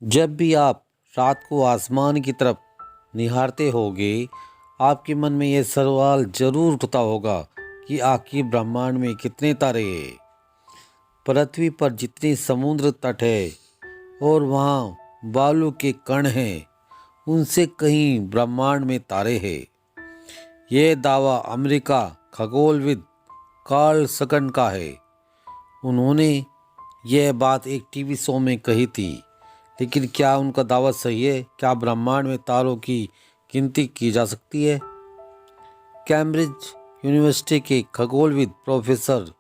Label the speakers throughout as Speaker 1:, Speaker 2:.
Speaker 1: जब भी आप रात को आसमान की तरफ निहारते होगे, आपके मन में यह सवाल जरूर उठता होगा कि आखिर ब्रह्मांड में कितने तारे हैं। पृथ्वी पर जितने समुद्र तट है और वहाँ बालू के कण हैं, उनसे कहीं ब्रह्मांड में तारे हैं। यह दावा अमेरिका खगोलविद कार्ल सगन का है। उन्होंने यह बात एक टीवी शो में कही थी। लेकिन क्या उनका दावा सही है? क्या ब्रह्मांड में तारों की गिनती की जा सकती है? कैम्ब्रिज यूनिवर्सिटी के खगोलविद प्रोफेसर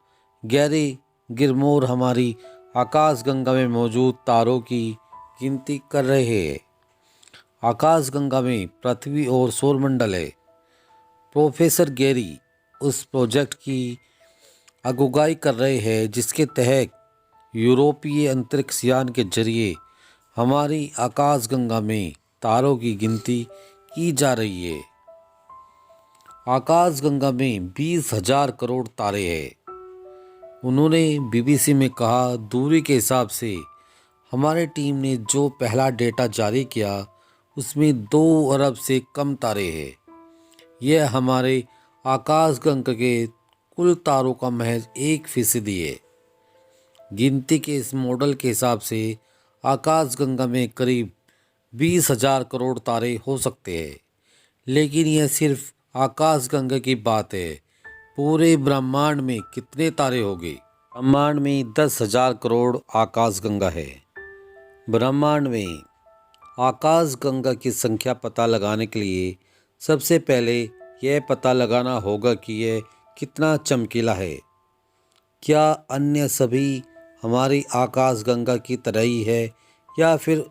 Speaker 1: गैरी गिलमोर हमारी आकाशगंगा में मौजूद तारों की गिनती कर रहे हैं। आकाशगंगा में पृथ्वी और सौरमंडल है। प्रोफेसर गैरी उस प्रोजेक्ट की अगुवाई कर रहे हैं जिसके तहत यूरोपीय अंतरिक्ष यान के जरिए हमारी आकाशगंगा में तारों की गिनती की जा रही है। आकाशगंगा में 20,000 करोड़ तारे हैं। उन्होंने बीबीसी में कहा, दूरी के हिसाब से हमारी टीम ने जो पहला डेटा जारी किया उसमें 2 अरब से कम तारे हैं। यह हमारे आकाशगंगा के कुल तारों का महज 1% है। गिनती के इस मॉडल के हिसाब से आकाशगंगा में करीब 20,000 करोड़ तारे हो सकते हैं। लेकिन यह सिर्फ आकाशगंगा की बात है। पूरे ब्रह्मांड में कितने तारे होंगे? ब्रह्मांड में 10,000 करोड़ आकाशगंगा है। ब्रह्मांड में आकाशगंगा की संख्या पता लगाने के लिए सबसे पहले यह पता लगाना होगा कि यह कितना चमकीला है। क्या अन्य सभी हमारी आकाशगंगा की तरह ही है या फिर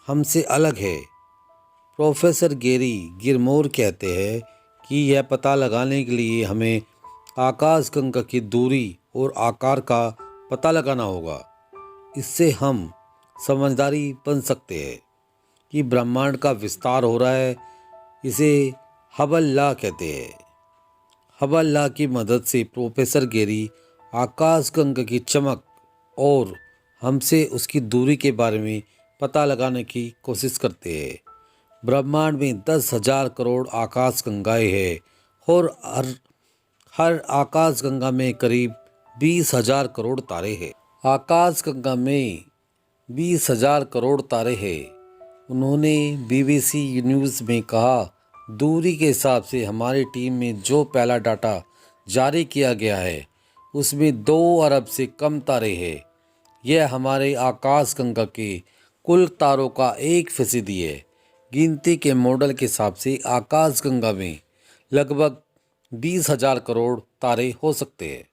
Speaker 1: हमसे अलग है? प्रोफेसर गैरी गिलमोर कहते हैं कि यह पता लगाने के लिए हमें आकाशगंगा की दूरी और आकार का पता लगाना होगा। इससे हम समझदारी बन सकते हैं कि ब्रह्मांड का विस्तार हो रहा है। इसे हबल लॉ कहते हैं। हबल लॉ की मदद से प्रोफेसर गैरी आकाशगंगा की चमक और हमसे उसकी दूरी के बारे में पता लगाने की कोशिश करते हैं। ब्रह्मांड में 10,000 करोड़ आकाशगंगाएं हैं और हर आकाशगंगा में करीब 20,000 करोड़ तारे हैं। आकाशगंगा में 20,000 करोड़ तारे हैं। उन्होंने बीबीसी न्यूज़ में कहा, दूरी के हिसाब से हमारी टीम में जो पहला डाटा जारी किया गया है उसमें 2 अरब से कम तारे हैं। यह हमारे आकाशगंगा के कुल तारों का 1% है। गिनती के मॉडल के हिसाब से आकाशगंगा में लगभग 20,000 करोड़ तारे हो सकते हैं।